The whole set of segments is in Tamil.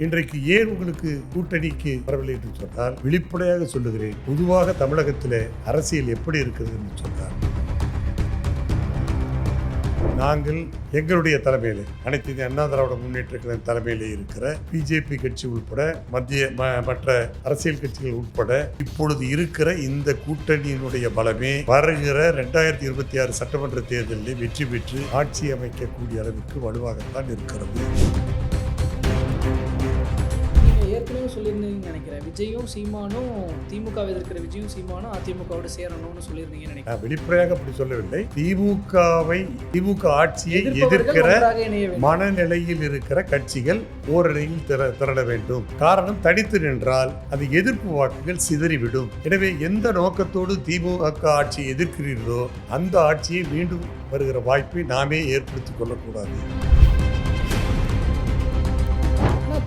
இன்றைக்கு ஏன் உங்களுக்கு கூட்டணிக்கு வரவில்லை என்று சொன்னால் வெளிப்படையாக சொல்லுகிறேன். பொதுவாக தமிழகத்தில் அரசியல் எப்படி இருக்கிறது என்று சொன்னால், நாங்கள் எங்களுடைய தலைமையில் அனைத்து இந்திய அண்ணா திராவிட முன்னேற்ற கழக தலைமையில் இருக்கிற பிஜேபி கட்சி உட்பட மற்ற அரசியல் கட்சிகள் உட்பட இப்பொழுது இருக்கிற இந்த கூட்டணியினுடைய பலமே வருகிற 2026 சட்டமன்ற தேர்தலில் வெற்றி பெற்று ஆட்சி அமைக்கக்கூடிய அளவுக்கு வலுவாகத்தான் இருக்கிறது. ஏற்கனவே சொல்லியிருந்தீங்கன்னு நினைக்கிறேன், விஜயும் சீமானும் திமுகவை எதிர்க்கிற விஜயும் சீமானும் அதிமுகவோடு சேரணும்னு சொல்லியிருந்தீங்கன்னு நினைக்கிறேன். வெளிப்படையாக அப்படி சொல்லவில்லை. திமுக ஆட்சியை எதிர்க்கிற மனநிலையில் இருக்கிற கட்சிகள் ஓரணியில் திரள வேண்டும். காரணம், தனித்து நின்றால் அது எதிர்ப்பு வாக்குகள் சிதறிவிடும். எனவே எந்த நோக்கத்தோடு திமுக ஆட்சியை எதிர்க்கிறீர்களோ அந்த ஆட்சியை மீண்டும் வருகிற வாய்ப்பை நாமே ஏற்படுத்திக் கொள்ளக்கூடாது.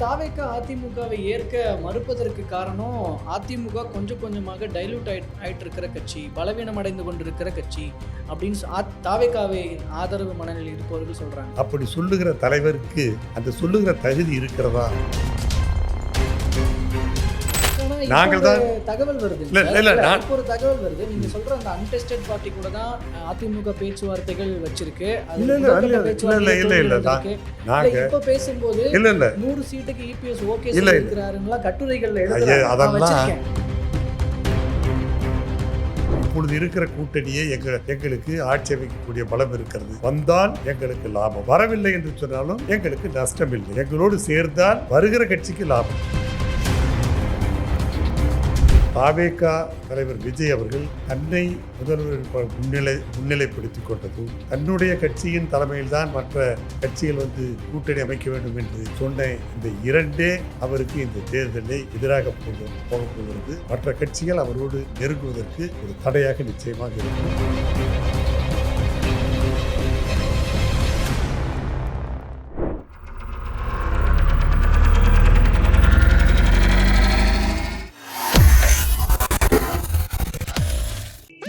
தாவேக அதிமுகவை ஏற்க மறுப்பதற்கு காரணம், அதிமுக கொஞ்சம் கொஞ்சமாக டைலூட் ஆயிட்டு இருக்கிற கட்சி, பலவீனம் அடைந்து கொண்டிருக்கிற கட்சி அப்படின்னு தாவேகாவை ஆதரவு மனநிலையில் இருப்பவர்கள் சொல்றாங்க. அப்படி சொல்லுகிற தலைவருக்கு அந்த சொல்லுகிற தகுதி இருக்கிறதா? நாங்கள் தான் தகவல் வருது, ஒரு தகவல் வருது. நீங்க சொல்ற அந்த அன்டெஸ்டட் பார்ட்டி கூட தான் அதிமுக பேச்சுவார்த்தைகள் வச்சிருக்கு. இப்ப பேசும்போது 100 சீட்டுக்கு இபிஎஸ் ஓகே சொல்லிருக்காருங்களா கட்டுரைகள்ல எழுதுறாங்க. இப்பொழுது இருக்கிற கூட்டணியே எங்களுக்கு ஆட்சி அமைக்கக்கூடிய பலம் இருக்கிறது. வந்தால் எங்களுக்கு லாபம், வரவில்லை என்று சொன்னாலும் எங்களுக்கு நஷ்டம் இல்லை. எங்களோடு சேர்ந்தால் வருகிற கட்சிக்கு லாபம். தாவேக தலைவர் விஜய் அவர்கள் தன்னை முதல்வர் முன்னிலைப்படுத்திக் கொண்டதும், தன்னுடைய கட்சியின் தலைமையில் தான் மற்ற கட்சிகள் கூட்டணி அமைக்க வேண்டும் என்று சொன்ன இந்த இரண்டே அவருக்கு இந்த தேர்தலை எதிராக போக போகிறது. மற்ற கட்சிகள் அவரோடு நெருங்குவதற்கு ஒரு தடையாக நிச்சயமாக இருக்கும்.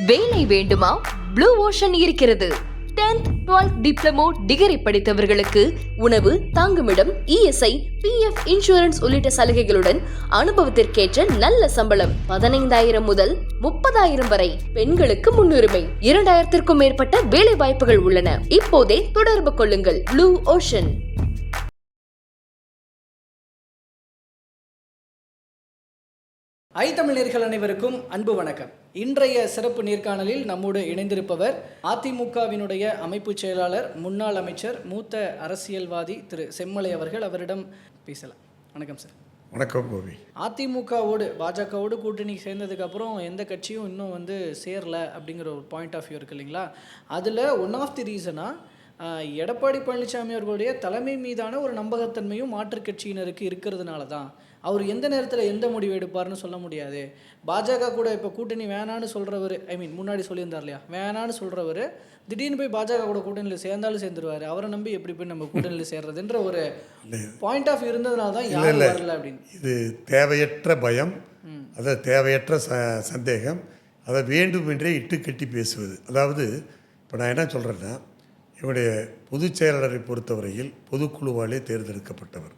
வேலை வேண்டுமா? ப்ளூ ஓஷன் இருக்கிறது. 10th 12th டிப்ளமோ டிகிரி படித்தவர்களுக்கு உணவு, தங்குமிடம், இஎஸ்ஐ, பிஎஃப் இன்சூரன்ஸ் உள்ளிட்ட சலுகைகளுடன் அனுபவத்திற்கேற்ற நல்ல சம்பளம் 15,000 முதல் 30,000 வரை. பெண்களுக்கு முன்னுரிமை. 2,000க்கும் மேற்பட்ட வேலை வாய்ப்புகள் உள்ளன. இப்போதே தொடர்பு கொள்ளுங்கள். Blue ocean. தமிழர்கள் அனைவருக்கும் அன்பு வணக்கம். இன்றைய சிறப்பு நேர்காணலில் நம்மோடு இணைந்திருப்பவர் அதிமுகவினுடைய அமைப்பு செயலாளர், முன்னாள் அமைச்சர், மூத்த அரசியல்வாதி திரு செம்மலை அவர்கள். அவரிடம் பேசலாம். வணக்கம் சார். வணக்கம் கோவி. அதிமுகவோடு பாஜகவோடு கூட்டணி சேர்ந்ததுக்கப்புறம் எந்த கட்சியும் இன்னும் சேரல அப்படிங்கிற ஒரு பாயிண்ட் ஆஃப் வியூ இருக்கு இல்லைங்களா? அதில் ஒன் ஆஃப் தி ரீசனாக எடப்பாடி பழனிசாமி அவர்களுடைய தலைமை மீதான ஒரு நம்பகத்தன்மையும் மாற்றுக் கட்சியினருக்கு இருக்கிறதுனால தான் அவர் எந்த நேரத்தில் எந்த முடிவு எடுப்பார்னு சொல்ல முடியாது. பாஜக கூட இப்போ கூட்டணி வேணான்னு சொல்கிறவர், முன்னாடி சொல்லியிருந்தார் இல்லையா, வேணான்னு சொல்கிறவர் திடீர்னு போய் பாஜக கூட கூட்டணியில் சேர்ந்தாலும் சேர்ந்துருவார். அவரை நம்பி எப்படி போய் நம்ம கூட்டணியில் சேர்றதுன்ற ஒரு பாயிண்ட் ஆஃப் இருந்ததுனால தான் யாரும் வரல அப்படின்னு. இது தேவையற்ற பயம், அதை தேவையற்ற சந்தேகம், அதை வேண்டுமென்றே இட்டு கட்டி பேசுவது. அதாவது இப்போ நான் என்ன சொல்கிறேன்னா, இவருடைய பொதுச் செயலாளரை பொறுத்தவரையில் பொதுக்குழுவாலே தேர்ந்தெடுக்கப்பட்டவர்.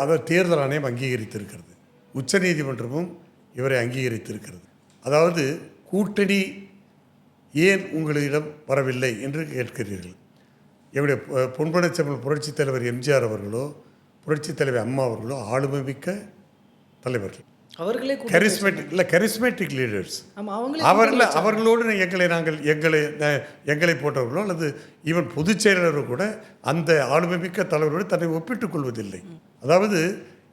அவர் தேர்தல் ஆணையம் அங்கீகரித்திருக்கிறது. உச்சநீதிமன்றமும் இவரை அங்கீகரித்திருக்கிறது. அதாவது கூட்டணி ஏன் உங்களிடம் வரவில்லை என்று கேட்கிறீர்கள். இவருடைய பொன்பனச்செம்மல் புரட்சித் தலைவர் எம்ஜிஆர் அவர்களோ புரட்சித் தலைவர் அம்மா அவர்களோ ஆளுமை மிக்க தலைவர்கள், அவர்களே கரிஸ்மேட்டிக் லீடர்ஸ். அவர்களோடு எங்களை போட்டவர்களோ அல்லது ஈவன் பொதுச் செயலாளர் கூட அந்த ஆளுமை மிக்க தலைவரோடு தன்னை ஒப்பிட்டுக் கொள்வதில்லை. அதாவது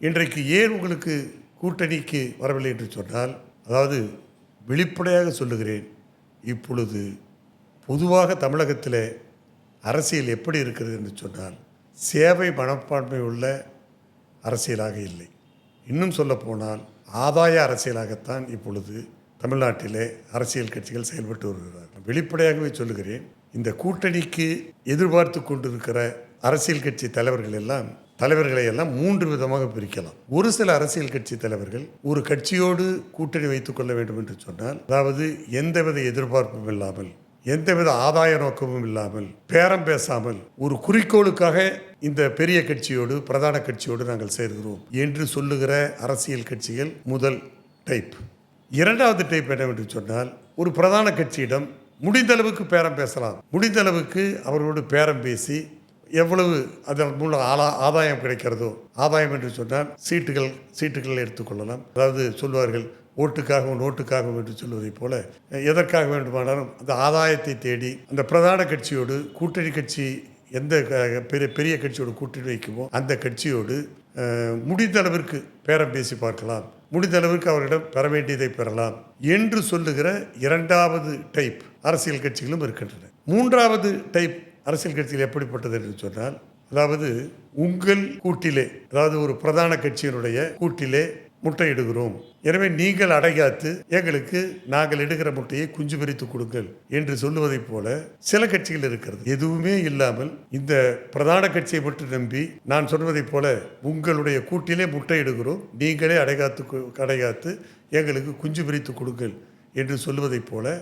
இன்றைக்கு ஏன் உங்களுக்கு கூட்டணிக்கு வரவில்லை என்று சொன்னால், அதாவது வெளிப்படையாக சொல்லுகிறேன், இப்பொழுது பொதுவாக தமிழகத்தில் அரசியல் எப்படி இருக்கிறது என்று சொன்னால், சேவை மனப்பான்மை உள்ள அரசியலாக இல்லை. இன்னும் சொல்லப்போனால் ஆதாய அரசியலாகத்தான் இப்பொழுது தமிழ்நாட்டிலே அரசியல் கட்சிகள் செயல்பட்டு வருகிறார்கள். வெளிப்படையாகவே சொல்லுகிறேன், இந்த கூட்டணிக்கு எதிர்பார்த்து கொண்டிருக்கிற அரசியல் கட்சி தலைவர்களை எல்லாம் 3 விதமாக பிரிக்கலாம். ஒரு சில அரசியல் கட்சி தலைவர்கள் ஒரு கட்சியோடு கூட்டணி வைத்துக் கொள்ள வேண்டும் என்று சொன்னால், அதாவது எந்தவித எதிர்பார்ப்பும் இல்லாமல் எந்தவித ஆதாய நோக்கமும் இல்லாமல், பேரம் பேசாமல், ஒரு குறிக்கோளுக்காக இந்த பெரிய கட்சியோடு, பிரதான கட்சியோடு நாங்கள் சேர்கிறோம் என்று சொல்லுகிற அரசியல் கட்சிகள் முதல் டைப். இரண்டாவது டைப் என்னவென்று சொன்னால், ஒரு பிரதான கட்சியிடம் முடிந்த அளவுக்கு பேரம் பேசலாம், முடிந்த அளவுக்கு அவர்களோடு பேரம் பேசி எவ்வளவு அதன் மூலம் ஆதாயம் கிடைக்கிறதோ, ஆதாயம் என்று சொன்னால் சீட்டுகள் எடுத்துக்கொள்ளலாம். அதாவது சொல்வார்கள் ஓட்டுக்காகவும் நோட்டுக்காகவும் என்று சொல்வதைப் போல எதற்காக வேண்டுமானாலும் அந்த ஆதாயத்தை தேடி அந்த பிரதான கட்சியோடு, கூட்டணி கட்சி எந்த பெரிய கட்சியோடு கூட்டணி வைக்குமோ அந்த கட்சியோடு முடிந்த அளவிற்கு பேரம் பேசி பார்க்கலாம், முடிந்த அளவிற்கு அவரிடம் பெற வேண்டியதை பெறலாம் என்று சொல்லுகிற இரண்டாவது டைப் அரசியல் கட்சிகளும் இருக்கின்றன. மூன்றாவது டைப் அரசியல் கட்சிகள் எப்படிப்பட்டது என்று சொன்னால், அதாவது உங்கள் கூட்டிலே, அதாவது ஒரு பிரதான கட்சியினுடைய கூட்டிலே முட்டையிடுகிறோம், எனவே நீங்கள் அடைகாத்து எங்களுக்கு நாங்கள் இடுகிற முட்டையை குஞ்சு பறித்து கொடுங்கள் என்று சொல்லுவதைப் போல சில கட்சிகள் இருக்கிறது. எதுவுமே இல்லாமல் இந்த பிரதான கட்சியை மட்டும் நம்பி நான் சொன்னதைப் போல உங்களுடைய கூட்டிலே முட்டையிடுகிறோம், நீங்களே அடைகாத்து எங்களுக்கு குஞ்சு பறித்து கொடுங்கள் என்று சொல்லுவதைப் போல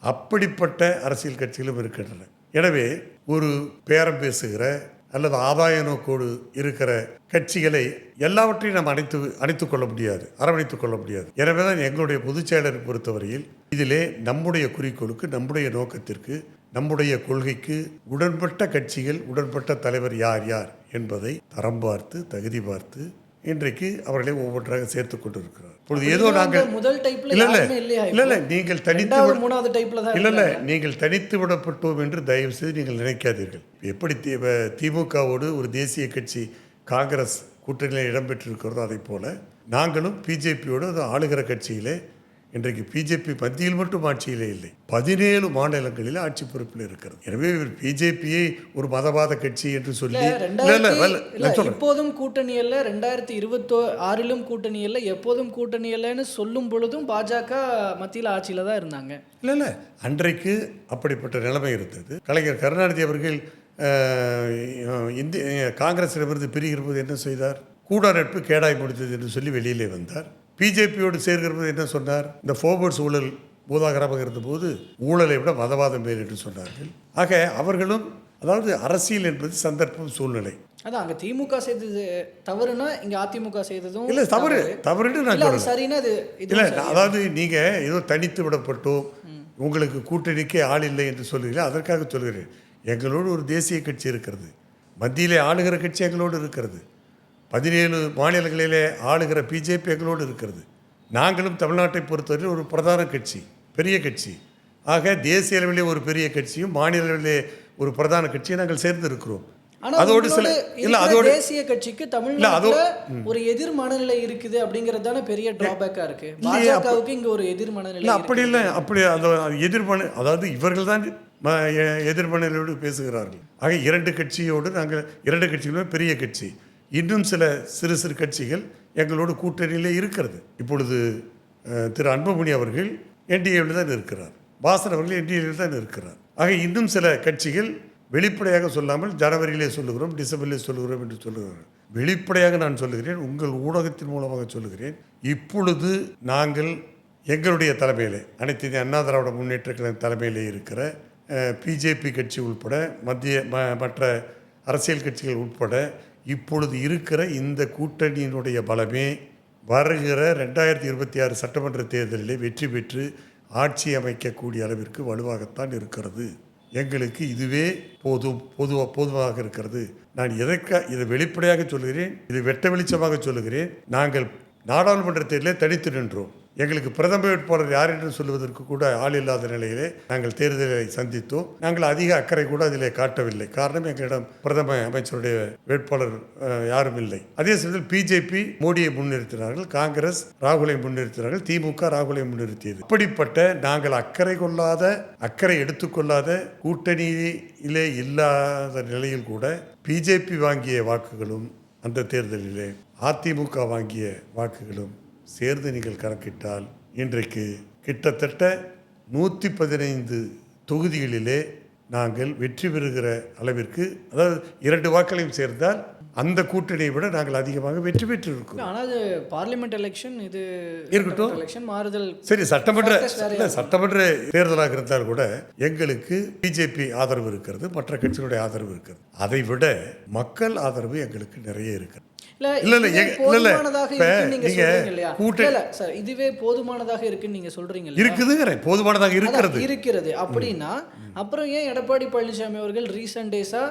அப்படிப்பட்ட அரசியல் கட்சிகளும் இருக்கின்றன. எனவே ஒரு பேரம் பேசுகிற அல்லது ஆதாய நோக்கோடு இருக்கிற கட்சிகளை எல்லாவற்றையும் நாம் அணைத்துக் கொள்ள முடியாது, அரவணைத்துக் கொள்ள முடியாது. எனவே தான் எங்களுடைய பொதுச் செயலரை பொறுத்தவரையில் இதிலே நம்முடைய குறிக்கோளுக்கு, நம்முடைய நோக்கத்திற்கு, நம்முடைய கொள்கைக்கு உடன்பட்ட கட்சிகள், உடன்பட்ட தலைவர் யார் யார் என்பதை தரம் பார்த்து, தகுதி பார்த்து இன்றைக்கு அவர்களை ஒவ்வொன்றாக சேர்த்து கொண்டு இருக்கிறார். இப்பொழுது ஏதோ நாங்கள் நீங்கள் தனித்து விடப்பட்டோம் என்று தயவு செய்து நீங்கள் நினைக்காதீர்கள். எப்படி திமுகவோடு ஒரு தேசிய கட்சி காங்கிரஸ் கூட்டணியில் இடம்பெற்றிருக்கிறதோ அதை போல நாங்களும் பிஜேபியோடு ஆளுகிற கட்சியிலே, இன்றைக்கு பிஜேபி மத்தியில் மட்டும் ஆட்சியிலே இல்லை, 17 மாநிலங்களில் ஆட்சி பொறுப்பில் இருக்கிறது. எனவே பிஜேபியை ஒரு மதவாத கட்சி என்று சொல்லி எப்போதும் கூட்டணி அல்ல, 2026 கூட்டணி அல்ல, எப்போதும் கூட்டணி இல்லைன்னு சொல்லும் பொழுதும் பாஜக மத்தியில் ஆட்சியில் தான் இருந்தாங்க. இல்லை அன்றைக்கு அப்படிப்பட்ட நிலைமை இருந்தது. கலைஞர் கருணாநிதி அவர்கள் காங்கிரஸிடமிருந்து பிரிகிற போது என்ன செய்தார்? கூடா நட்பு கேடாய் முடித்தது என்று சொல்லி வெளியிலே வந்தார். பிஜேபியோடு சேர்கிறது என்ன சொன்னார்? இந்த ஃபோர்வர்ட்ஸ் ஊழல் பூதாகரமாக இருந்தபோது ஊழலை விட மதவாதம் மேல் என்று சொன்னார்கள். ஆக அவர்களும், அதாவது அரசியல் என்பது சந்தர்ப்பம், சூழ்நிலை. அதான் அங்கே திமுக செய்தது தவறுனா இங்கே அதிமுக செய்ததும் இல்லை தவறுன்னு நான் சொல்றேன். சரின்னா அது இல்லை, அதாவது நீங்கள் ஏதோ தனித்து விடப்பட்டோம், உங்களுக்கு கூட்டணிக்கே ஆள் இல்லை என்று சொல்லுகிறீர்கள். அதற்காக சொல்கிறேன், எங்களோடு ஒரு தேசிய கட்சி இருக்கிறது, மத்தியிலே ஆளுகிற கட்சி எங்களோடு இருக்கிறது, 17 மாநிலங்களிலே ஆளுகிற பிஜேபி எங்களோடு இருக்கிறது. நாங்களும் தமிழ்நாட்டை பொறுத்தவரையில் ஒரு பிரதான கட்சி, பெரிய கட்சி. ஆக தேசிய அளவிலே ஒரு பெரிய கட்சியும் மாநில அளவிலே ஒரு பிரதான கட்சியும் நாங்கள் சேர்ந்து இருக்கிறோம். அதோடு சில தேசிய கட்சிக்கு தமிழ்நாட்டில் ஒரு எதிர் மனநிலை இருக்குது அப்படிங்கிறது தானே பெரிய டிராபேக்கா இருக்கு. பாஜகவுக்கு இங்க ஒரு எதிர் மனநிலை அப்படி இல்லை. அப்படி அந்த எதிர்மனை, அதாவது இவர்கள் தான் எதிர்மனையோடு பேசுகிறார்கள். ஆக 2 கட்சியோடு நாங்கள் 2 கட்சிகளுமே பெரிய கட்சி, இன்னும் சில சிறு சிறு கட்சிகள் எங்களோடு கூட்டணியிலே இருக்கிறது. இப்பொழுது திரு அன்புமணி அவர்கள் என்டிஏவில் தான் இருக்கிறார், வாசன் அவர்கள் என்டிஏவில் தான் இருக்கிறார். ஆக இன்னும் சில கட்சிகள் வெளிப்படையாக சொல்லாமல் ஜனவரியிலே சொல்லுகிறோம், டிசம்பரிலே சொல்லுகிறோம் என்று சொல்லுகிறார்கள். வெளிப்படையாக நான் சொல்லுகிறேன், உங்கள் ஊடகத்தின் மூலமாக சொல்லுகிறேன், இப்பொழுது நாங்கள் எங்களுடைய தலைமையிலே, அனைத்து இந்திய அண்ணா திராவிட முன்னேற்ற கழக தலைமையிலே இருக்கிற பிஜேபி கட்சி உட்பட மற்ற அரசியல் கட்சிகள் உட்பட இப்பொழுது இருக்கிற இந்த கூட்டணியினுடைய பலமே வருகிற 2026 சட்டமன்ற தேர்தலிலே வெற்றி பெற்று ஆட்சி அமைக்கக்கூடிய அளவிற்கு வலுவாகத்தான் இருக்கிறது. எங்களுக்கு இதுவே போதுமாக இருக்கிறது. நான் இதை வெளிப்படையாக சொல்கிறேன், இது வெட்ட வெளிச்சமாக சொல்லுகிறேன். நாங்கள் நாடாளுமன்ற தேர்தலே தனித்து நின்றோம். எங்களுக்கு பிரதம வேட்பாளர் யார் என்று சொல்லுவதற்கு கூட ஆள் இல்லாத நிலையிலே நாங்கள் தேர்தலை சந்தித்தோம். நாங்கள் அதிக அக்கறை கூட அதிலே காட்டவில்லை. காரணம், எங்களிடம் பிரதம அமைச்சருடைய வேட்பாளர் யாரும் இல்லை. அதே சமயத்தில் பிஜேபி மோடியை முன்னிறுத்தினார்கள், காங்கிரஸ் ராகுலை முன்னிறுத்தினார்கள், திமுக ராகுலை முன்னிறுத்தியது. அப்படிப்பட்ட நாங்கள் அக்கறை எடுத்துக்கொள்ளாத கூட்டணியிலே இல்லாத நிலையில் கூட பிஜேபி வாங்கிய வாக்குகளும் அந்த தேர்தலிலே அதிமுக வாங்கிய வாக்குகளும் சேர்ந்து நீங்கள் கணக்கிட்டால் இன்றைக்கு கிட்டத்தட்ட 115 தொகுதிகளிலே நாங்கள் வெற்றி பெறுகிற அளவிற்கு, அதாவது 2 வாக்குகளையும் சேர்ந்தால் அந்த கூட்டணியை விட நாங்கள் அதிகமாக வெற்றி பெற்று இருக்கோம். ஆனால் அது பார்லிமெண்ட் எலெக்ஷன், இது இருக்கட்டும். எலெக்ஷன் மாறுதல். சரி, சட்டமன்ற தேர்தலாக இருந்தால் கூட எங்களுக்கு பிஜேபி ஆதரவு இருக்கிறது, மற்ற கட்சிகளுடைய ஆதரவு இருக்கிறது. அதை விட மக்கள் ஆதரவு எங்களுக்கு நிறைய இருக்கிறது. இதுவே போதுமானதாக இருக்குன்னு நீங்க சொல்றீங்க. போதுமானதாக இருக்கிறது அப்படின்னா அப்புறம் ஏன் எடப்பாடி பழனிசாமி அவர்கள் ரீசன்ட் டேஸா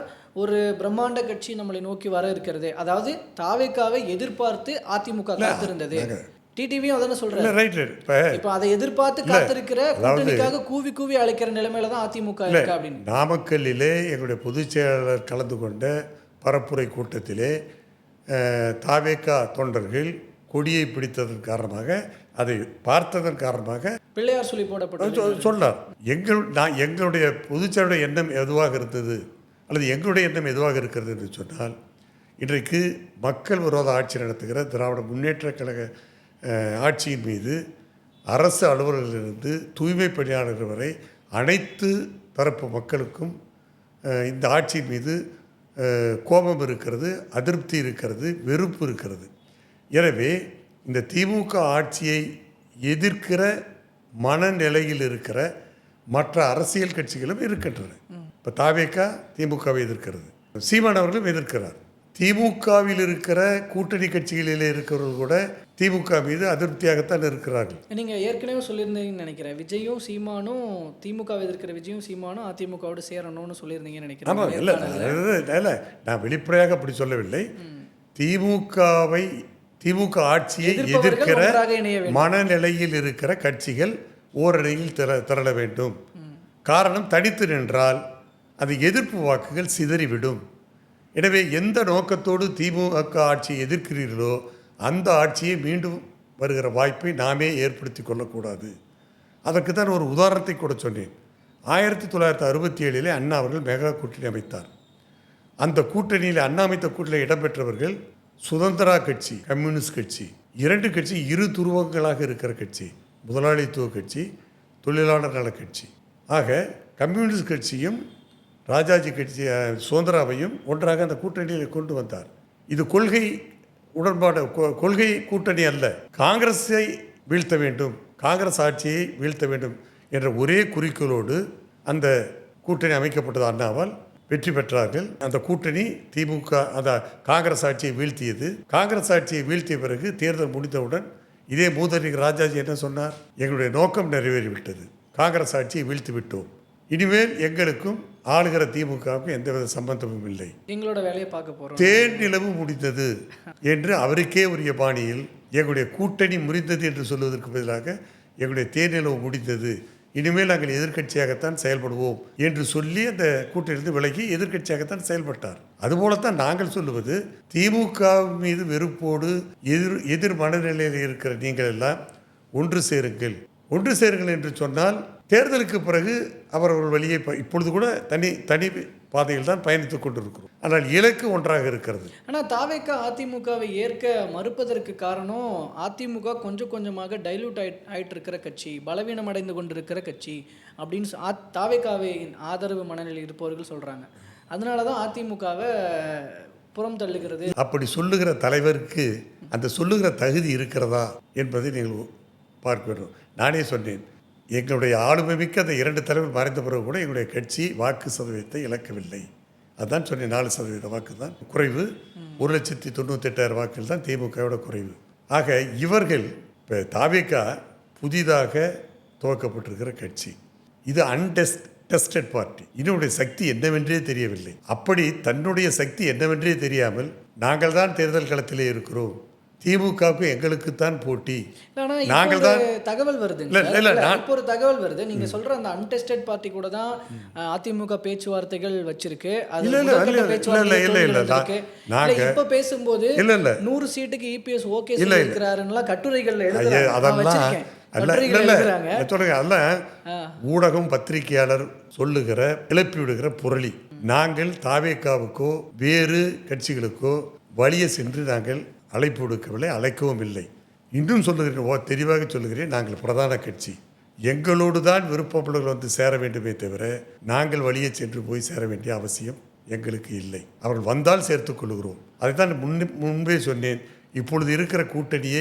ஒரு பிரம்மாண்ட கட்சி நம்மளை நோக்கி வர இருக்கிறது, அதாவது தாவேக்காவை எதிர்பார்த்து அதிமுக காத்திருந்தது. டிடிவியும் அதானே சொல்றாரு. இப்ப அதை எதிர்பார்த்து காத்திருக்கிற கூட்டணிக்காக கூவி கூவி அழைக்கிற நிலைமையில தான் அதிமுக இருக்கு அப்படின்னு. நாமக்கல்லிலே எங்களுடைய பொதுச் செயலாளர் கலந்து கொண்ட பரப்புரை கூட்டத்திலே தாவேக்கா தொண்டர்கள் கொடியை பிடித்ததன் காரணமாக, அதை பார்த்ததன் காரணமாக பிள்ளையார் சொல்லி போடப்பட்ட சொன்னார். எங்களுடைய பொதுச்செயலுடைய எண்ணம் எதுவாக இருந்தது, அல்லது எங்களுடைய எண்ணம் எதுவாக இருக்கிறது என்று சொன்னால், இன்றைக்கு மக்கள் விரோத ஆட்சி நடத்துகிற திராவிட முன்னேற்ற கழக ஆட்சியின் மீது அரசு அலுவலர்களிலிருந்து தூய்மை பணியாளர்கள் வரை அனைத்து தரப்பு மக்களுக்கும் இந்த ஆட்சியின் மீது கோபம் இருக்கிறது, அதிருப்தி இருக்கிறது, வெறுப்பு இருக்கிறது. எனவே இந்த திமுக ஆட்சியை எதிர்க்கிற மனநிலையில் இருக்கிற மற்ற அரசியல் கட்சிகளும் இருக்கின்றன. இப்போ தாவேக்கா திமுகவை எதிர்க்கிறது, சீமான் அவர்களும் எதிர்க்கிறார். திமுகவில் இருக்கிற கூட்டணி கட்சிகளில் இருக்கிறவர்கள் கூட திமுக மீது அதிருப்தியாகத்தான் இருக்கிறார்கள். நீங்கள் ஏற்கனவே சொல்லியிருந்தீங்கன்னு நினைக்கிறேன், விஜயும் சீமானும் திமுகவை எதிர்க்கிற விஜயும் சீமானும் அதிமுகவோடு சேரணும்னு சொல்லியிருந்தீங்கன்னு நினைக்கிறேன். ஆமாம், இல்லை நான் வெளிப்படையாக அப்படி சொல்லவில்லை. திமுக ஆட்சியை எதிர்க்கிற மனநிலையில் இருக்கிற கட்சிகள் ஓரணியில் திரள வேண்டும். காரணம், தனித்து நின்றால் அது எதிர்ப்பு வாக்குகள் சிதறிவிடும். எனவே எந்த நோக்கத்தோடு திமுக ஆட்சியை எதிர்க்கிறீர்களோ அந்த ஆட்சியை மீண்டும் வருகிற வாய்ப்பை நாமே ஏற்படுத்தி கொள்ளக்கூடாது. அதற்கு தான் ஒரு உதாரணத்தை கூட சொன்னேன். 1967 அண்ணா அவர்கள் மெகா கூட்டணி அமைத்தார். அந்த கூட்டணியில் அண்ணா அமைத்த கூட்டணியில் இடம்பெற்றவர்கள் சுதந்திரா கட்சி, கம்யூனிஸ்ட் கட்சி, இரண்டு கட்சி இரு துருவங்களாக இருக்கிற கட்சி, முதலாளித்துவ கட்சி, தொழிலாளர் நல கட்சி. ஆக கம்யூனிஸ்ட் கட்சியும் ராஜாஜி கட்சி சுதந்திராவையும் ஒன்றாக அந்த கூட்டணியில் கொண்டு வந்தார். இது கொள்கை உடன்பாடு, கொள்கை கூட்டணி அல்ல. காங்கிரஸை வீழ்த்த வேண்டும், காங்கிரஸ் ஆட்சியை வீழ்த்த வேண்டும் என்ற ஒரே குறிக்கோளோடு அந்த கூட்டணி அமைக்கப்பட்டது. அண்ணாவால் வெற்றி பெற்றார்கள். அந்த கூட்டணி திமுக அந்த காங்கிரஸ் ஆட்சியை வீழ்த்தியது. காங்கிரஸ் ஆட்சியை வீழ்த்திய பிறகு தேர்தல் முடிந்தவுடன் இதே மூதறிஞர் ராஜாஜி என்ன சொன்னார்? எங்களுடைய நோக்கம் நிறைவேறிவிட்டது, காங்கிரஸ் ஆட்சியை வீழ்த்தி விட்டோம், இனிமேல் எங்களுக்கும் ஆளுகிற திமுகவுக்கும் எந்தவித சம்பந்தமும் இல்லை, எங்களோட வேலையை பார்க்க போறோம், தேன் நிலவு முடிந்தது என்று அவருக்கே உரிய பாணியில் எங்களுடைய கூட்டணி முறிந்தது என்று சொல்வதற்கு பதிலாக எங்களுடைய தேன் நிலவு முடிந்தது, இனிமேல் நாங்கள் எதிர்க்கட்சியாகத்தான் செயல்படுவோம் என்று சொல்லி அந்த கூட்டணியிலிருந்து விலகி எதிர்க்கட்சியாகத்தான் செயல்பட்டார். அதுபோலத்தான் நாங்கள் சொல்லுவது, திமுக மீது வெறுப்போடு எதிர் மனநிலையில் இருக்கிற நீங்கள் எல்லாம் ஒன்று சேருங்கள். ஒன்று சேருங்கள் என்று சொன்னால் தேர்தலுக்கு பிறகு அவர்கள் வழியை இப்பொழுது கூட தனி பாதையில் தான் பயணித்துக் கொண்டிருக்கிறோம். ஆனால் இலக்கு ஒன்றாக இருக்கிறது. ஆனால் தாவேக்கா அதிமுகவை ஏற்க மறுப்பதற்கு காரணம், அதிமுக கொஞ்சம் கொஞ்சமாக டைலூட் ஆயிட்டு இருக்கிற கட்சி, பலவீனம் அடைந்து கொண்டிருக்கிற கட்சி அப்படின்னு தாவேக்காவை ஆதரவு மனநிலையில் இருப்பவர்கள் சொல்கிறாங்க. அதனால தான் அதிமுகவை புறம் தள்ளுகிறது. அப்படி சொல்லுகிற தலைவருக்கு அந்த சொல்லுகிற தகுதி இருக்கிறதா என்பதை நீங்கள் பார்க்க வேண்டும். நானே சொன்னேன், எங்களுடைய ஆளுமை மிக்க அந்த 2 தலைவர் மறைந்த பிறகு கூட எங்களுடைய கட்சி வாக்கு சதவீதத்தை இழக்கவில்லை. அதுதான் சொன்னேன், 4% வாக்கு தான் குறைவு. 1,98,000 வாக்குகள் தான் திமுகவோட குறைவு. ஆக இவர்கள் இப்போ தாவேக்கா புதிதாக துவக்கப்பட்டிருக்கிற கட்சி, இது அன்டெஸ்டட் பார்ட்டி, இதனுடைய சக்தி என்னவென்றே தெரியவில்லை. அப்படி தன்னுடைய சக்தி என்னவென்றே தெரியாமல் நாங்கள் தான் தேர்தல் களத்திலே இருக்கிறோம், திமுகவுக்கு எங்களுக்குத்தான் போட்டி, நாங்கள் தான் தகவல் வருது. இப்போ ஒரு தகவல் வருது, நீங்க சொல்ற அந்த அன்டெஸ்டட் பார்ட்டி கூட தான் அதிமுக பேச்சுவார்த்தைகள் வச்சிருக்கு. இப்ப பேசும்போது 100 சீட்டுக்கு இபிஎஸ் ஓகே சொல்லிருக்காருன்னா கட்டுரைகள் எழுதுறாங்க. ஊடகம் பத்திரிகையாளர் சொல்லுகிற கிளப்பி விடுகிற புரளி. நாங்கள் தாவேக்காவுக்கோ வேறு கட்சிகளுக்கோ வழிய சென்று நாங்கள் அழைப்பு விடுக்கவில்லை, அழைக்கவும் இல்லை. இன்னும் சொல்லுகிறேன், தெளிவாக சொல்லுகிறேன், நாங்கள் பிரதான கட்சி, எங்களோடு தான் விருப்பப்பவர்கள் வந்து சேர வேண்டுமே தவிர நாங்கள் வழியே சென்று போய் சேர வேண்டிய அவசியம் எங்களுக்கு இல்லை. அவர்கள் வந்தால் சேர்த்துக்கொள்கிறோம். அதைத்தான் முன்பே சொன்னேன். இப்பொழுது இருக்கிற கூட்டணியே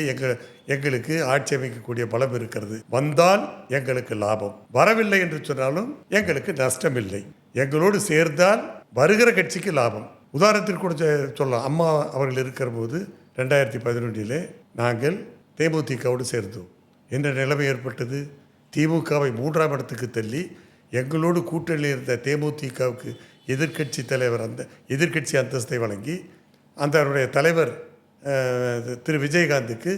எங்களுக்கு ஆட்சி அமைக்கக்கூடிய பலம் இருக்கிறது. வந்தால் எங்களுக்கு லாபம், வரவில்லை என்று சொன்னாலும் எங்களுக்கு நஷ்டம் இல்லை. எங்களோடு சேர்ந்தால் வருகிற கட்சிக்கு லாபம். உதாரணத்திற்கு கூட சொல்லலாம். அம்மா அவர்கள் இருக்கிற போது 2011 நாங்கள் தேமுதிகவோடு சேர்ந்தோம். என்ன நிலைமை ஏற்பட்டது? திமுகவை 3ஆம் இடத்துக்கு தள்ளி எங்களோடு கூட்டணியில் இருந்த தேமுதிகவுக்கு எதிர்க்கட்சி தலைவர் அந்த எதிர்க்கட்சி அந்தஸ்தை வழங்கி அவருடைய தலைவர் திரு விஜயகாந்துக்கு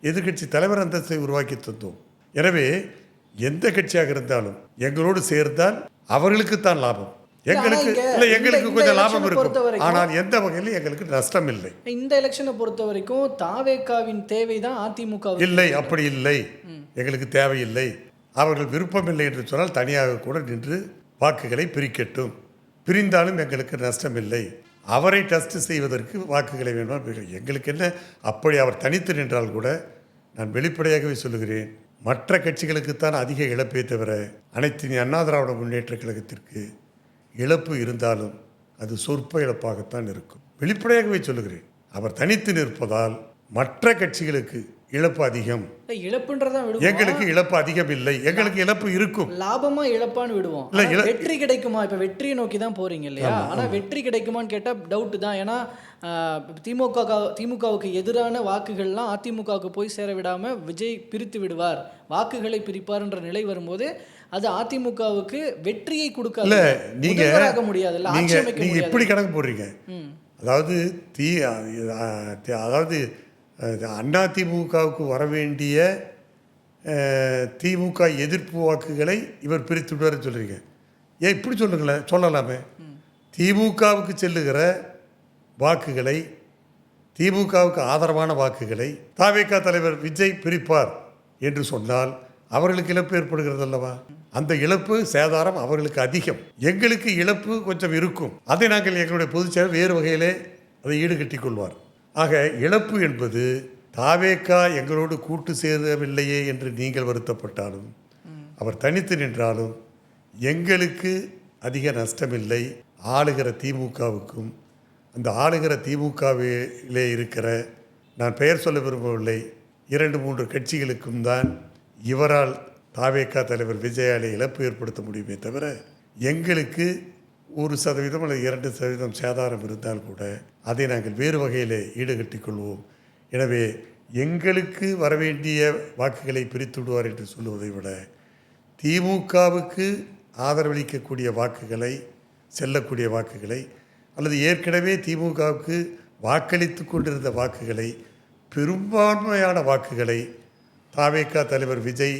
எதிர்க்கட்சி தலைவர் அந்தஸ்தை உருவாக்கி தந்தோம். எனவே எந்த கட்சியாக இருந்தாலும் எங்களோடு சேர்ந்தால் அவர்களுக்குத்தான் லாபம். எங்களுக்கு கொஞ்சம் லாபம் இருக்கும். ஆனால் எந்த வகையிலும் எங்களுக்கு நஷ்டம் இல்லை. இந்த எலெக்ஷனை பொறுத்த வரைக்கும் தாவேகாவின் தேவைதான் அதிமுக இல்லை, அப்படி இல்லை. எங்களுக்கு தேவையில்லை. அவர்கள் விருப்பமில்லை என்று சொன்னால் தனியாக கூட நின்று வாக்குகளை பிரிக்கட்டும். பிரிந்தாலும் எங்களுக்கு நஷ்டம் இல்லை. அவரை டெஸ்ட் செய்வதற்கு வாக்குகளை வேணும். எங்களுக்கு என்ன, அப்படி அவர் தனித்து நின்றால் கூட நான் வெளிப்படையாகவே சொல்லுகிறேன், மற்ற கட்சிகளுக்குத்தான் அதிக இழப்பே தவிர அனைத்து அண்ணா திராவிட முன்னேற்ற கழகத்திற்கு இழப்பு இருந்தாலும் அது சொற்ப இழப்பாகத்தான் இருக்கும். வெளிப்படையாகவே சொல்லுகிறேன். அவர் தனித்து நிற்பதால் மற்ற கட்சிகளுக்கு இழப்பு அதிகம். இழப்புன்றதான் விடுவோம். எங்களுக்கு இழப்பு அதிகம் இல்லை. எங்களுக்கு இழப்பு இருக்கும். லாபமா இழப்பான்னு விடுவோம். வெற்றி கிடைக்குமா? இப்ப வெற்றியை நோக்கி தான் போறீங்க இல்லையா? ஆனா வெற்றி கிடைக்குமான்னு கேட்டா டவுட் தான். ஏன்னா திமுகவுக்கு எதிரான வாக்குகள்லாம் அதிமுகவுக்கு போய் சேர விடாம விஜய் பிரித்து விடுவார், வாக்குகளை பிரிப்பார்ன்ற நிலை வரும்போது அது அதிமுகவுக்கு வெற்றியை கொடுக்காது. நீங்க முடியாது. நீங்க இப்படி கணக்கு போடுறீங்க. அதாவது அதிமுகவுக்கு வர வேண்டிய திமுக எதிர்ப்பு வாக்குகளை இவர் பிரித்து விடுவார் சொல்கிறீங்க. ஏன் இப்படி சொல்லுங்களேன், சொல்லலாமே. திமுகவுக்கு செல்லுகிற வாக்குகளை, திமுகவுக்கு ஆதரவான வாக்குகளை தாவேகா தலைவர் விஜய் பிரிப்பார் என்று சொன்னால் அவர்களுக்கு இழப்பு ஏற்படுகிறது அல்லவா? அந்த இழப்பு சேதாரம் அவர்களுக்கு அதிகம். எங்களுக்கு இழப்பு கொஞ்சம் இருக்கும். அதை நாங்கள் எங்களுடைய பொதுச்செயலர் வேறு வகையிலே அதை ஈடுகட்டிக் கொள்வார். ஆக இழப்பு என்பது தாவேகா எங்களோடு கூட்டு சேரவில்லையே என்று நீங்கள் வருத்தப்பட்டாலும், அவர் தனித்து நின்றாலும் எங்களுக்கு அதிக நஷ்டமில்லை. ஆளுகிற திமுகவுக்கும் அந்த ஆளுகிற திமுகவிலே இருக்கிற, நான் பெயர் சொல்ல விரும்பவில்லை, 2-3 கட்சிகளுக்கும் தான் இவரால் தாவேகா தலைவர் விஜயாலை இழப்பு ஏற்படுத்த முடியுமே தவிர எங்களுக்கு 1% அல்லது 2% சேதாரம் இருந்தால் கூட அதை நாங்கள் வேறு வகையில் ஈடுகட்டிக் கொள்வோம். எனவே எங்களுக்கு வரவேண்டிய வாக்குகளை பிரித்து விடுவார் என்று சொல்லுவதை விட திமுகவுக்கு ஆதரவளிக்கக்கூடிய வாக்குகளை, செல்லக்கூடிய வாக்குகளை, அல்லது ஏற்கனவே திமுகவுக்கு வாக்களித்து கொண்டிருந்த வாக்குகளை, பெரும்பான்மையான வாக்குகளை தாவேகா தலைவர் விஜய்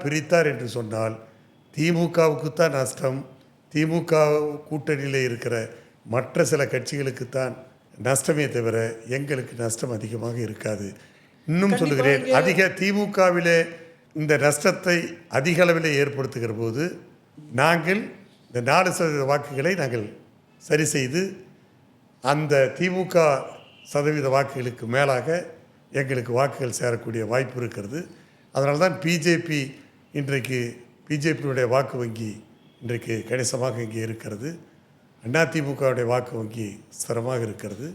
பிரித்தார் என்று சொன்னால் திமுகவுக்குத்தான் நஷ்டம். திமுக கூட்டணியில் இருக்கிற மற்ற சில கட்சிகளுக்குத்தான் நஷ்டமே தவிர எங்களுக்கு நஷ்டம் அதிகமாக இருக்காது. இன்னும் சொல்லுகிறேன், திமுகவிலே இந்த நஷ்டத்தை அதிக அளவில் ஏற்படுத்துகிற போது நாங்கள் இந்த 4% வாக்குகளை நாங்கள் சரி செய்து அந்த திமுக சதவீத வாக்குகளுக்கு மேலாக எங்களுக்கு வாக்குகள் சேரக்கூடிய வாய்ப்பு இருக்கிறது. அதனால தான் பிஜேபியினுடைய வாக்கு வங்கி இன்றைக்கு கணிசமாக இங்கே இருக்கிறது. அதிமுகவுடைய வாக்கு வங்கி ஸ்திரமாக இருக்கிறது.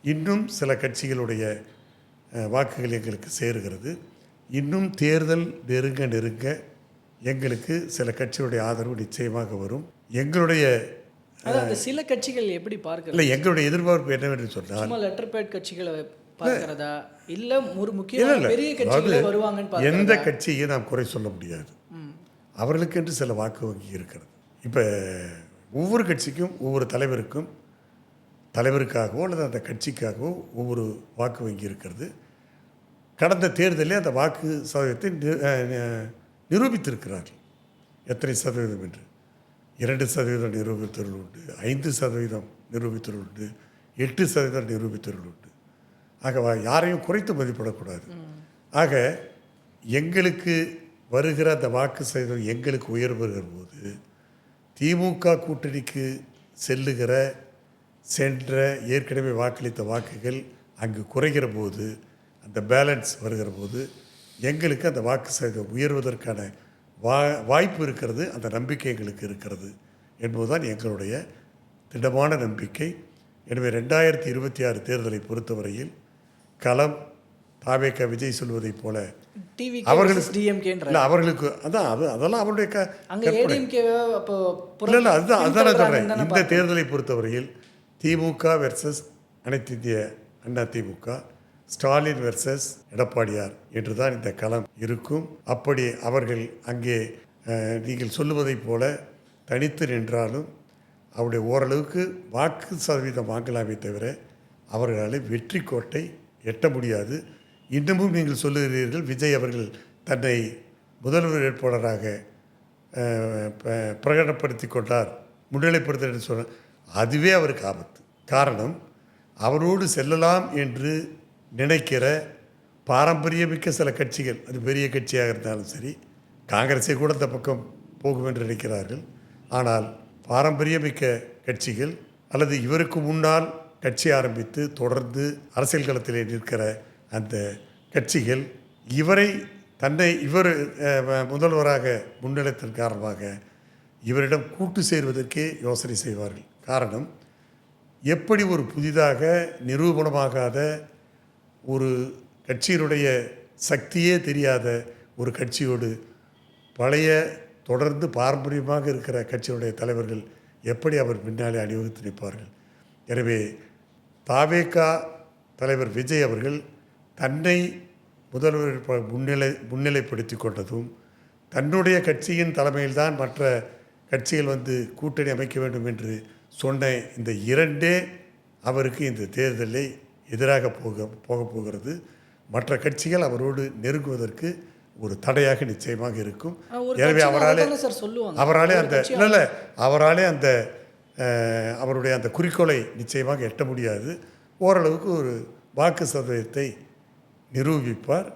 இன்னும் சில கட்சிகளுடைய வாக்குகள் எங்களுக்கு சேருகிறது. இன்னும் தேர்தல் நெருங்க எங்களுக்கு சில கட்சிகளுடைய ஆதரவு நிச்சயமாக வரும். எங்களுடைய சில கட்சிகள் எப்படி பார்க்க இல்லை, எங்களுடைய எதிர்பார்ப்பு என்னவென்று சொன்னால் லெட்டர் பேட் கட்சிகளை பார்க்கிறதா இல்ல ஒரு முக்கியமான பெரிய கட்சிகளே வருவாங்கன்னு பார்க்கிறதா? எந்த கட்சியை நாம் குறை சொல்ல முடியாது. அவர்களுக்கென்று சில வாக்கு வங்கி இருக்கிறது. இப்போ ஒவ்வொரு கட்சிக்கும் ஒவ்வொரு தலைவருக்காகவோ அல்லது அந்த கட்சிக்காகவோ ஒவ்வொரு வாக்கு வங்கி இருக்கிறது. கடந்த தேர்தலில் அந்த வாக்கு சதவீதத்தை நிரூபித்திருக்கிறார்கள். எத்தனை சதவீதம் என்று 2% நிரூபித்தவர்கள் உண்டு, 5% நிரூபித்தவர்கள் உண்டு, 8% நிரூபித்தவர்கள் உண்டு. ஆக யாரையும் குறைத்து மதிப்பிடக்கூடாது. ஆக எங்களுக்கு வருகிற அந்த வாக்கு சதவீதம் எங்களுக்கு உயர்வு வருகிற போது திமுக கூட்டணிக்கு சென்ற ஏற்கனவே வாக்களித்த வாக்குகள் அங்கு குறைகிற போது, அந்த பேலன்ஸ் வருகிற போது எங்களுக்கு அந்த வாக்கு சதவீதம் உயர்வதற்கான வாய்ப்பு இருக்கிறது. அந்த நம்பிக்கை எங்களுக்கு இருக்கிறது என்பதுதான் எங்களுடைய திடமான நம்பிக்கை. எனவே 2026 தேர்தலை பொறுத்தவரையில் களம் தாவேக விஜய் சொல்வதைப் போல அவர்களுக்கு டிஎம்கேன்ற இல்லை, அவர்களுக்கு அதான் அதெல்லாம் அவருடைய அங்க ஏடிஎம்கே அப்போ இல்லை இல்லை அதுதான் நான் சொல்கிறேன். இந்த தேர்தலை பொறுத்தவரையில் திமுக வெர்சஸ் அனைத்து இந்திய அண்ணா திமுக, ஸ்டாலின் வெர்சஸ் எடப்பாடியார் என்று தான் இந்த களம் இருக்கும். அப்படி அவர்கள் அங்கே நீங்கள் சொல்லுவதைப் போல தனித்து நின்றாலும் அவருடைய ஓரளவுக்கு வாக்கு சதவீதம் வாங்கலாமே தவிர அவர்களால் வெற்றி கோட்டை எட்ட முடியாது. இன்னமும் நீங்கள் சொல்லுகிறீர்கள் விஜய் அவர்கள் தன்னை முதல்வர் வேட்பாளராக பிரகடனப்படுத்தி கொண்டார், முன்னிலைப்படுத்த சொன்னார். அதுவே அவருக்கு ஆபத்து. காரணம், அவரோடு செல்லலாம் என்று நினைக்கிற பாரம்பரியமிக்க சில கட்சிகள், அது பெரிய கட்சியாக இருந்தாலும் சரி, காங்கிரஸை கூட இந்த பக்கம் போகும் என்று நினைக்கிறார்கள். ஆனால் பாரம்பரியமிக்க கட்சிகள் அல்லது இவருக்கு முன்னால் கட்சி ஆரம்பித்து தொடர்ந்து அரசியல் களத்திலே நிற்கிற அந்த கட்சிகள் இவர் முதல்வராக முன்னிலைத்தன் காரணமாக இவரிடம் கூட்டு சேர்வதற்கே யோசனை செய்வார்கள். காரணம், எப்படி ஒரு புதிதாக நிரூபணமாகாத ஒரு கட்சியினுடைய சக்தியே தெரியாத ஒரு கட்சியோடு பழைய தொடர்ந்து பாரம்பரியமாக இருக்கிற கட்சியினுடைய தலைவர்கள் எப்படி அவர் பின்னாலே அணிவகுத்து நிற்பார்கள்? எனவே தாவேகா தலைவர் விஜய் அவர்கள் தன்னை முதல்வர் முன்னிலைப்படுத்தி கொண்டதும், தன்னுடைய கட்சியின் தலைமையில்தான் மற்ற கட்சிகள் வந்து கூட்டணி அமைக்க வேண்டும் என்று சொன்ன இந்த இரண்டே அவருக்கு இந்த தேர்தலை எதிராக போக போகிறது. மற்ற கட்சிகள் அவரோடு நெருங்குவதற்கு ஒரு தடையாக நிச்சயமாக இருக்கும். எனவே அவராலே அந்த அவருடைய அந்த குறிக்கோளை நிச்சயமாக எட்ட முடியாது. ஓரளவுக்கு ஒரு வாக்கு சதவீதத்தை நிரூபிப்பார்.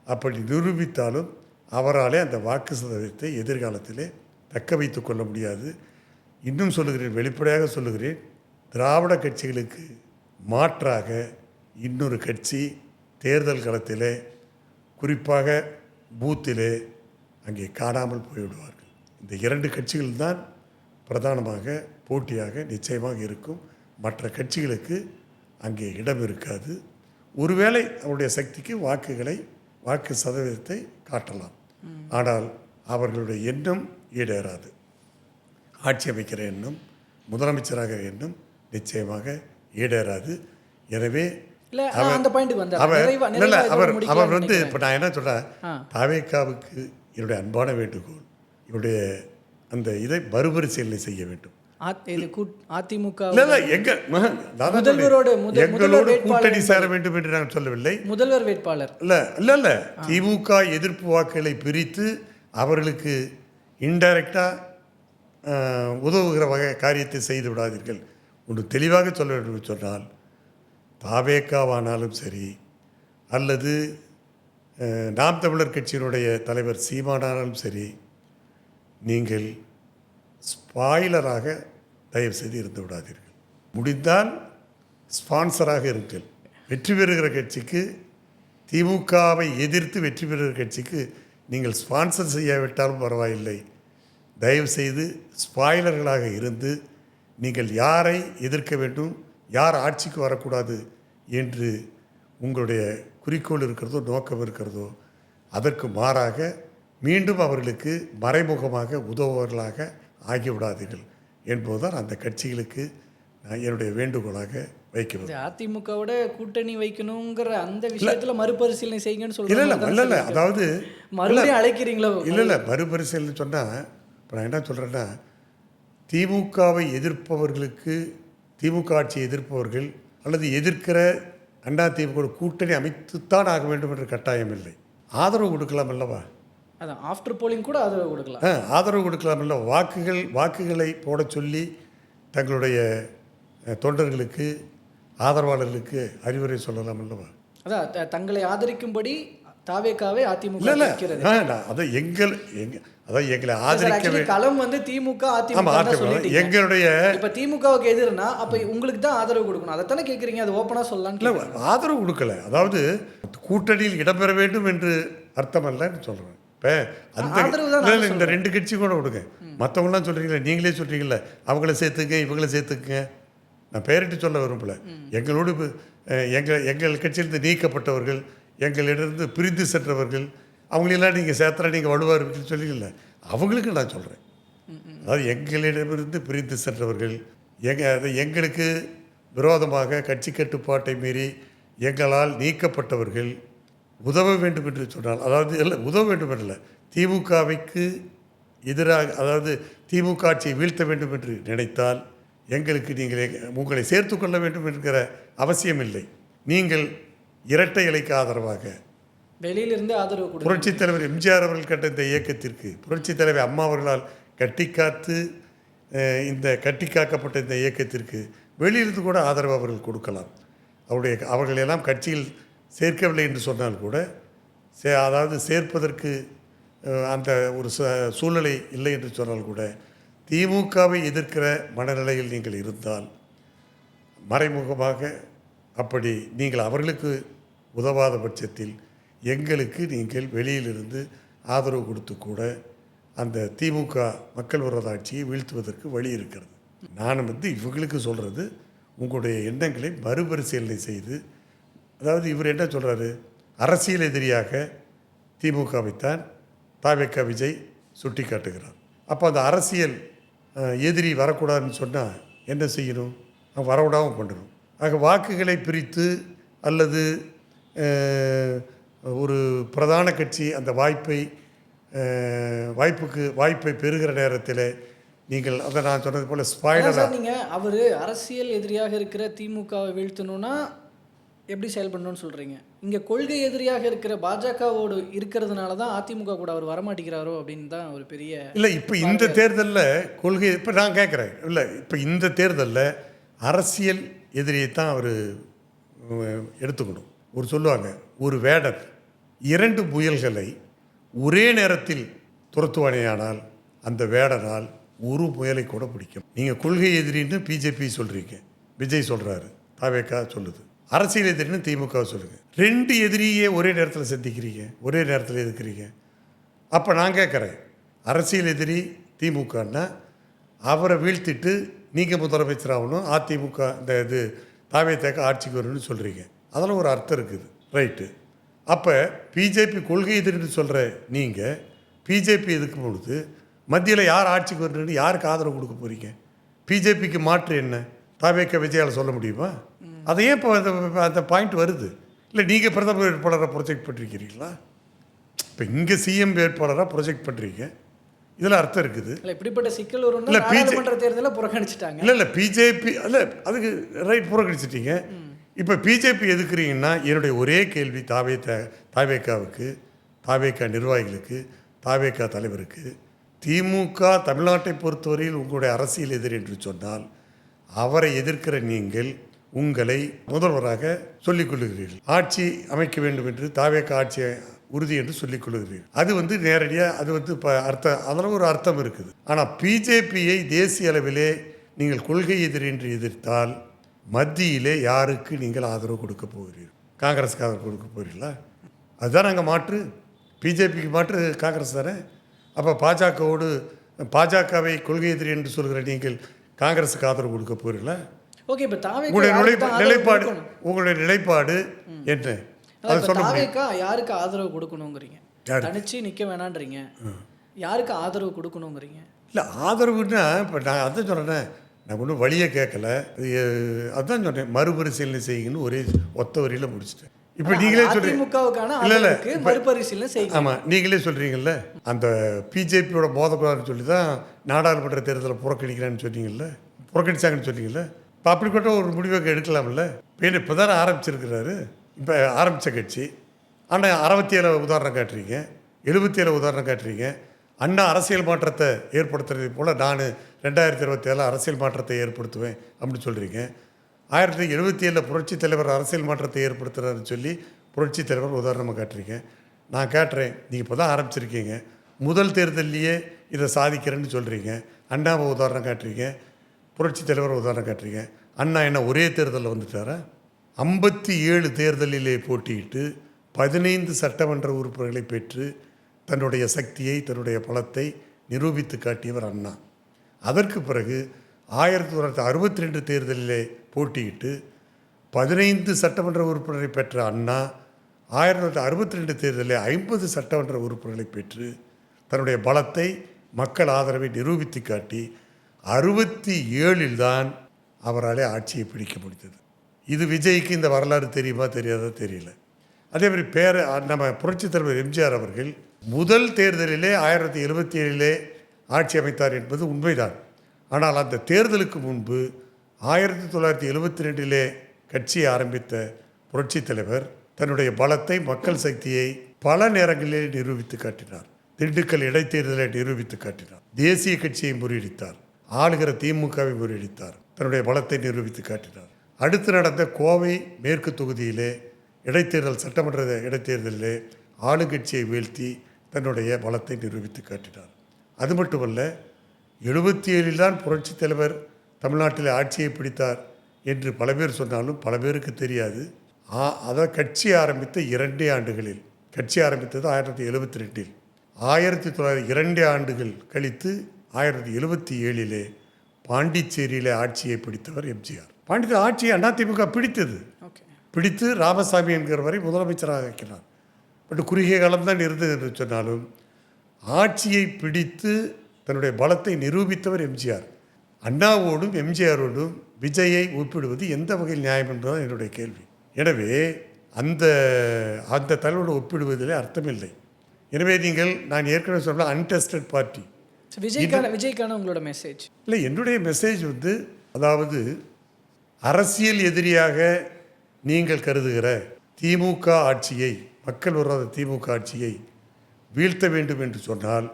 அப்படி நிரூபித்தாலும் அவராலே அந்த வாக்கு சதவீதத்தை எதிர்காலத்திலே தக்க வைத்து கொள்ள முடியாது. இன்னும் சொல்லுகிறேன், வெளிப்படையாக சொல்லுகிறேன், திராவிட கட்சிகளுக்கு மாற்றாக இன்னொரு கட்சி தேர்தல் களத்திலே, குறிப்பாக பூத்திலே அங்கே காணாமல் போய்விடுவார்கள். இந்த இரண்டு கட்சிகள் தான் பிரதானமாக போட்டியாக நிச்சயமாக இருக்கும். மற்ற கட்சிகளுக்கு அங்கே இடம் இருக்காது. ஒருவேளை அவருடைய சக்திக்கு வாக்கு சதவீதத்தை காட்டலாம், ஆனால் அவர்களுடைய எண்ணம் ஈடேறாது. ஆட்சி அமைக்கிற எண்ணம், முதலமைச்சராக எண்ணம் நிச்சயமாக ஈடேறாது. எனவே அவர் வந்து இப்போ நான் என்ன சொல்கிறேன், தாவேகாவுக்கு என்னுடைய அன்பான வேண்டுகோள், இவருடைய அந்த இதை மறுபரிசீலனை செய்ய வேண்டும். அதிமுக எங்களோடு கூட்டணி சேர வேண்டும் என்று நான் சொல்லவில்லை. முதல்வர் வேட்பாளர் இல்ல திமுக எதிர்ப்பு வாக்குகளை பிரித்து அவர்களுக்கு இன்டைரக்டாக உதவுகிற காரியத்தை செய்து விடாதீர்கள். ஒன்று தெளிவாக சொல்ல வேண்டும் என்று சொன்னால், தாவேகாவானாலும் சரி அல்லது நாம் தமிழர் கட்சியினுடைய தலைவர் சீமானாலும் சரி, நீங்கள் ஸ்பாயிலராக தயவு செய்து இருந்து விடாதீர்கள். முடிந்தால் ஸ்பான்சராக இருங்கள். வெற்றி பெறுகிற கட்சிக்கு, திமுகவை எதிர்த்து வெற்றி பெறுகிற கட்சிக்கு நீங்கள் ஸ்பான்சர் செய்யாவிட்டாலும் பரவாயில்லை. தயவு செய்து ஸ்பாயிலர்களாக இருந்து நீங்கள் யாரை எதிர்க்க வேண்டும், யார் ஆட்சிக்கு வரக்கூடாது என்று உங்களுடைய குறிக்கோள் இருக்கிறதோ, நோக்கம் இருக்கிறதோ, அதற்கு மாறாக மீண்டும் அவர்களுக்கு மறைமுகமாக உதவுவர்களாக ஆகிவிடாதீர்கள் என்பதுதான் அந்த கட்சிகளுக்கு என்னுடைய வேண்டுகோளாக வைக்கிறது. அதிமுகவோட கூட்டணி வைக்கணுங்கிற அந்த விஷயத்தில் மறுபரிசீலனை செய்யுங்கன்னு சொல்கிறேன். இல்லை அதாவது மறுபடியும் அழைக்கிறீங்களோ? இல்லை மறுபரிசீலனை சொன்னால் இப்போ நான் என்ன சொல்கிறேன்னா, திமுகவை எதிர்ப்பவர்களுக்கு, திமுக ஆட்சியை எதிர்ப்பவர்கள் அல்லது எதிர்க்கிற அண்ணா திமுக கூட்டணி அமைத்துத்தான் ஆக வேண்டும் என்ற கட்டாயம் இல்லை. ஆதரவு கொடுக்கலாம் அல்லவா? அதான் ஆஃப்டர் போலிங் கூட ஆதரவு கொடுக்கலாம். ஆதரவு கொடுக்கலாம் இல்லை, வாக்குகளை போட சொல்லி தங்களுடைய தொண்டர்களுக்கு, ஆதரவாளர்களுக்கு அறிவுரை சொல்லலாம் அல்லவா? அதான் தங்களை ஆதரிக்கும்படி தாவேகாவை அதிமுக எங்களை ஆதரிக்க களம் வந்து திமுக அதிமுக. எங்களுடைய இப்ப திமுகவுக்கு எதிர்னா அப்ப உங்களுக்கு தான் ஆதரவு கொடுக்கணும். அதைத்தானே கேட்குறீங்க? அது ஓப்பனா சொல்லலாம். ஆதரவு கொடுக்கல, அதாவது கூட்டணியில் இடம்பெற வேண்டும் என்று அர்த்தம் அல்லன்னு சொல்கிறேன். இப்போ அந்த ஆதரவு தான் இல்லை இந்த 2 கட்சி கூட விடுங்க, மற்றவங்களாம் சொல்கிறீங்களே, நீங்களே சொல்கிறீங்கள அவங்கள சேர்த்துங்க இவங்கள சேர்த்துக்குங்க. நான் பெயரிட்டு சொல்ல விரும்பல. எங்களோடு எங்கள் கட்சியிலிருந்து நீக்கப்பட்டவர்கள், எங்களிடந்து பிரிந்து சென்றவர்கள், அவங்களெல்லாம் நீங்கள் சேர்த்துறா நீங்கள் வலுவாக இருக்குன்னு சொல்லிக்கல, அவங்களுக்கு நான் சொல்கிறேன். அதாவது எங்களிடமிருந்து பிரிந்து சென்றவர்கள், எங்களுக்கு விரோதமாக கட்சி கட்டுப்பாட்டை மீறி எங்களால் நீக்கப்பட்டவர்கள் உதவ வேண்டும் என்று சொன்னால், அதாவது இல்லை உதவ வேண்டும் என்றில்லை, திமுகவுக்கு எதிராக, அதாவது திமுக ஆட்சியை வீழ்த்த வேண்டும் என்று நினைத்தால் எங்களுக்கு நீங்கள் உங்களை சேர்த்து கொள்ள வேண்டும் என்கிற அவசியம் இல்லை. நீங்கள் இரட்டை இலைக்கு ஆதரவாக வெளியிலிருந்து ஆதரவு கொடுங்க. புரட்சித் தலைவர் எம்ஜிஆர் அவர்கள் கட்ட இந்த இயக்கத்திற்கு புரட்சித் தலைவர் அம்மா அவர்களால் கட்டிக்காக்கப்பட்ட இந்த இயக்கத்திற்கு வெளியிலிருந்து கூட ஆதரவு அவர்கள் கொடுக்கலாம். அவர்களெல்லாம் கட்சியில் சேர்க்கவில்லை என்று சொன்னால் கூட அதாவது சேர்ப்பதற்கு அந்த ஒரு சூழ்நிலை இல்லை என்று சொன்னால் கூட திமுகவை எதிர்க்கிற மனநிலையில் நீங்கள் இருந்தால் மறைமுகமாக அப்படி நீங்கள் அவர்களுக்கு உதவாத பட்சத்தில் எங்களுக்கு நீங்கள் வெளியிலிருந்து ஆதரவு கொடுத்து கூட அந்த திமுக மக்கள் விரோத ஆட்சியை வீழ்த்துவதற்கு வழி இருக்கிறது. நான் இவங்களுக்கு சொல்கிறது, உங்களுடைய எண்ணங்களை மறுபரிசீலனை செய்து, அதாவது இவர் என்ன சொல்கிறாரு, அரசியல் எதிரியாக திமுகவைத்தான் தாவேக்கா விஜய் சுட்டி காட்டுகிறார். அப்போ அந்த அரசியல் எதிரி வரக்கூடாதுன்னு சொன்னால் என்ன செய்யணும், வரவிடாமல் பண்ணணும். ஆக வாக்குகளை பிரித்து அல்லது ஒரு பிரதான கட்சி அந்த வாய்ப்பை பெறுகிற நேரத்தில் நீங்கள் அதை நான் சொன்னது போல் ஸ்பாய்லராக நீங்கள் அவர் அரசியல் எதிரியாக இருக்கிற திமுகவை வீழ்த்தணும்னா எப்படி செயல்படணும்னு சொல்கிறீங்க. இங்கே கொள்கை எதிரியாக இருக்கிற பாஜகவோடு இருக்கிறதுனால தான் அதிமுக கூட அவர் வரமாட்டேங்கிறாரோ அப்படின்னு தான் ஒரு பெரிய இல்லை. இப்போ இந்த தேர்தலில் கொள்கை, இப்போ நான் கேட்குறேன், இல்லை இப்போ இந்த தேர்தலில் அரசியல் எதிரியை தான் அவர் எடுத்துக்கணும். சொல்லுவாங்க, ஒரு வேடன் 2 முயல்களை ஒரே நேரத்தில் துரத்துவானேயானால் அந்த வேடனால் ஒரு முயலை கூட பிடிக்கும். நீங்கள் கொள்கை எதிரின்னு பிஜேபி சொல்கிறீங்க, விஜய் சொல்கிறாரு, தாவேக்கா சொல்லுது. அரசியல் எதிரின்னு திமுக சொல்லுங்க. 2 எதிரியே ஒரே நேரத்தில் சந்திக்கிறீங்க, ஒரே நேரத்தில் எதிர்க்கிறீங்க. அப்போ நான் கேட்குறேன், அரசியல் எதிரி திமுகன்னா அவரை வீழ்த்திட்டு நீங்கள் முதலமைச்சராகணும், அதிமுக இந்த தாவேக்கா ஆட்சிக்கு வரணும்னு சொல்கிறீங்க. அதெல்லாம் ஒரு அர்த்தம் இருக்குது, ரைட்டு. அப்போ பிஜேபி கொள்கை எதிரின்னு சொல்கிற நீங்கள் பிஜேபி எதிர்க்கும் பொழுது மத்தியில் யார் ஆட்சிக்கு வரணுன்னு யாருக்கு ஆதரவு கொடுக்க போகிறீங்க? பிஜேபிக்கு மாற்று என்ன தாவேக்கா விஜயால் சொல்ல முடியுமா? அதையே இப்போ அந்த பாயிண்ட் வருது. இல்லை நீங்கள் பிரதமர் வேட்பாளராக ப்ரொஜெக்ட் பண்ணிருக்கிறீங்களா? இப்போ இங்கே சிஎம் வேட்பாளராக ப்ரொஜெக்ட் பண்ணுறீங்க, இதில் அர்த்தம் இருக்குது. இப்படிப்பட்ட சிக்கல் வரும். இல்லை நாடாளுமன்ற தேர்தலில் புறக்கணிச்சிட்டாங்க. இல்லை பிஜேபி இல்லை அதுக்கு ரைட் புறக்கணிச்சிட்டீங்க. இப்போ பிஜேபி எதுக்குறீங்கன்னா என்னுடைய ஒரே கேள்வி தாவேக்காவுக்கு, தாவேக்கா நிர்வாகிகளுக்கு, தாவேக்கா தலைவருக்கு, திமுக தமிழ்நாட்டை பொறுத்தவரையில் உங்களுடைய அரசியல் எதிரி என்று சொன்னால் அவரை எதிர்க்கிற நீங்கள் உங்களை முதல்வராக சொல்லிக் கொள்ளுகிறீர்கள். ஆட்சி அமைக்க வேண்டும் என்று தாவேக்கா ஆட்சியை உறுதி என்று சொல்லிக் கொள்ளுகிறீர்கள். அது நேரடியாக அது இப்போ அதில் ஒரு அர்த்தம் இருக்குது. ஆனால் பிஜேபியை தேசிய அளவிலே நீங்கள் கொள்கை எதிரி என்று எதிர்த்தால் மத்தியிலே யாருக்கு நீங்கள் ஆதரவு கொடுக்க போகிறீர்கள்? காங்கிரஸுக்கு ஆதரவு கொடுக்க போகிறீங்களா? அதுதான் நாங்கள் மாற்று. பிஜேபிக்கு மாற்று காங்கிரஸ் தானே. அப்போ பாஜகவை கொள்கை எதிரி என்று சொல்கிற நீங்கள் காங்கிரஸுக்கு ஆதரவு கொடுக்க போகிறீங்களா? ஓகே, இப்போ உங்களுடைய நிலைப்பாடு என்ன? தாவேக்கா யாருக்கு ஆதரவு கொடுக்கணுங்கிறீங்க? தனிச்சு நிற்க வேணான்றீங்க, யாருக்கு ஆதரவு கொடுக்கணுங்கிறீங்க? இல்லை ஆதரவுன்னா இப்போ நான் அதான் சொல்கிறேன், நான் ஒன்றும் வழியை கேட்கல, அதுதான் சொன்னேன், மறுபரிசீலனை செய்யுங்கன்னு ஒரே ஒத்த வரியில் முடிச்சிட்டேன். இப்போ நீங்களே சொல்கிறீங்க, மறுபரிசீலனை செய்யுங்க. ஆமாம், நீங்களே சொல்கிறீங்கல்ல, அந்த பிஜேபியோட மோதக்கூடாதுன்னு சொல்லி தான் நாடாளுமன்ற தேர்தலை புறக்கணிக்கிறான்னு சொன்னீங்கல்ல, புறக்கணிச்சாங்கன்னு சொன்னீங்கல்ல. இப்போ அப்படிப்பட்ட ஒரு முடிவை எடுக்கலாம்ல. இப்போ தானே ஆரம்பிச்சிருக்கிறாரு, இப்போ ஆரம்பித்த கட்சி. ஆனால் 67 உதாரணம் காட்டுறீங்க, 77 உதாரணம் காட்டுறீங்க. அண்ணா அரசியல் மாற்றத்தை ஏற்படுத்துறது போல் நான் 2027 அரசியல் மாற்றத்தை ஏற்படுத்துவேன் அப்படின்னு சொல்கிறீங்க. 1977 புரட்சித் தலைவர் அரசியல் மாற்றத்தை ஏற்படுத்துகிறாருன்னு சொல்லி புரட்சித் தலைவர் உதாரணமாக காட்டுறீங்க. நான் கேட்டுறேன், நீங்கள் இப்போ தான் ஆரம்பிச்சிருக்கீங்க, முதல் தேர்தல்லையே இதை சாதிக்கிறேன்னு சொல்கிறீங்க. அண்ணாவை உதாரணம் காட்டுறீங்க, புரட்சித் தலைவர் உதாரணம் காட்டுறீங்க. அண்ணா என்ன ஒரே தேர்தலில் வந்துட்டாரா? 57 தேர்தலிலே போட்டியிட்டு 15 சட்டமன்ற உறுப்பினர்களை பெற்று தன்னுடைய சக்தியை, தன்னுடைய பலத்தை நிரூபித்து காட்டியவர் அண்ணா. அதற்கு பிறகு 1962 தேர்தலிலே போட்டியிட்டு 15 சட்டமன்ற உறுப்பினரை பெற்ற அண்ணா 1962 தேர்தலில் 50 சட்டமன்ற உறுப்பினர்களை பெற்று தன்னுடைய பலத்தை, மக்கள் ஆதரவை நிரூபித்து காட்டி 67 தான் அவராலே ஆட்சியை பிடிக்க முடிந்தது. இது விஜய்க்கு இந்த வரலாறு தெரியுமா தெரியாதா தெரியல. அதே மாதிரி நம்ம புரட்சித் தலைவர் எம்ஜிஆர் அவர்கள் முதல் தேர்தலிலே 1977 ஆட்சி அமைத்தார் என்பது உண்மைதான். ஆனால் அந்த தேர்தலுக்கு முன்பு 1972 கட்சியை ஆரம்பித்த புரட்சித் தலைவர் தன்னுடைய பலத்தை, மக்கள் சக்தியை பல நேரங்களிலே நிரூபித்து காட்டினார். திண்டுக்கல் இடைத்தேர்தலை நிரூபித்து காட்டினார். தேசிய கட்சியை முறியடித்தார். ஆளுகிற திமுகவை முறியடித்தார். தன்னுடைய பலத்தை நிரூபித்து காட்டினார். அடுத்து நடந்த கோவை மேற்கு தொகுதியிலே சட்டமன்ற இடைத்தேர்தலிலே ஆளுங்கட்சியை வீழ்த்தி தன்னுடைய பலத்தை நிரூபித்து காட்டினார். அது மட்டுமல்ல, 77 தான் புரட்சித் தலைவர் தமிழ்நாட்டில் ஆட்சியை பிடித்தார் என்று பல பேர் சொன்னாலும் பல பேருக்கு தெரியாது. அதாவது கட்சி ஆரம்பித்த 2 ஆண்டுகளில், கட்சி ஆரம்பித்தது 1972, 1902 ஆண்டுகள் கழித்து 1977 பாண்டிச்சேரியில் ஆட்சியை பிடித்தவர் எம்ஜிஆர். பாண்டிச்சேரி ஆட்சியை அதிமுக பிடித்து ராமசாமி என்கிறவரை முதலமைச்சராக ஆக்கினார். பட் குறுகிய காலம்தான் இருந்தது என்று சொன்னாலும் ஆட்சியை பிடித்து தன்னுடைய பலத்தை நிரூபித்தவர் எம்ஜிஆர். அண்ணாவோடும் எம்ஜிஆரோடும் விஜயை ஒப்பிடுவது எந்த வகையில் நியாயம் என்பதுதான் என்னுடைய கேள்வி. எனவே அந்த தலைவரோடு ஒப்பிடுவதிலே அர்த்தமில்லை. எனவே நான் ஏற்கனவே சொன்ன அன்டெஸ்டட் பார்ட்டி. விஜய்க்கான உங்களோட மெசேஜ் இல்லை, என்னுடைய மெசேஜ் அதாவது அரசியல் எதிரியாக நீங்கள் கருதுகிற திமுக ஆட்சியை, மக்கள் விரோத திமுக ஆட்சியை வீழ்த்த வேண்டும் என்று சொன்னால்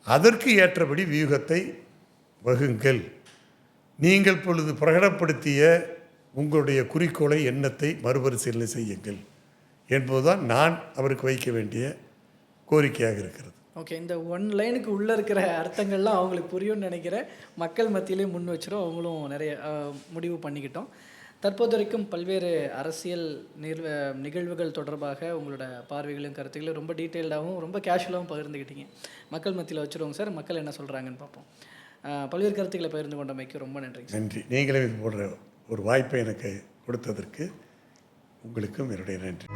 அதற்கு ஏற்றபடி வியூகத்தை வகுங்கள். நீங்கள் பொழுது பிரகடனப்படுத்திய உங்களுடைய குறிக்கோளை, எண்ணத்தை மறுபரிசீலனை செய்யுங்கள் என்பதுதான் நான் அவருக்கு வைக்க வேண்டிய கோரிக்கையாக இருக்கிறது. ஓகே, இந்த 1 லைனுக்கு உள்ளே இருக்கிற அர்த்தங்கள்லாம் அவங்களுக்கு புரியும்னு நினைக்கிறேன். மக்கள் மத்தியிலே முன் வச்சிரும், அவங்களும் நிறைய முடிவு பண்ணிக்கிட்டோம். தற்போது வரைக்கும் பல்வேறு அரசியல் நிகழ்வுகள் தொடர்பாக உங்களோட பார்வைகளும் கருத்துக்களும் ரொம்ப டீட்டெயில்டாகவும் ரொம்ப கேஷுவலாகவும் பகிர்ந்துக்கிட்டீங்க. மக்கள் மத்தியில் வச்சுருவோங்க சார், மக்கள் என்ன சொல்கிறாங்கன்னு பார்ப்போம். பல்வேறு கருத்துக்களை பகிர்ந்து கொண்டமைக்கு ரொம்ப நன்றி. நன்றி. நீங்களே இது போன்ற ஒரு வாய்ப்பை எனக்கு கொடுத்ததற்கு உங்களுக்கும் என்னுடைய நன்றி.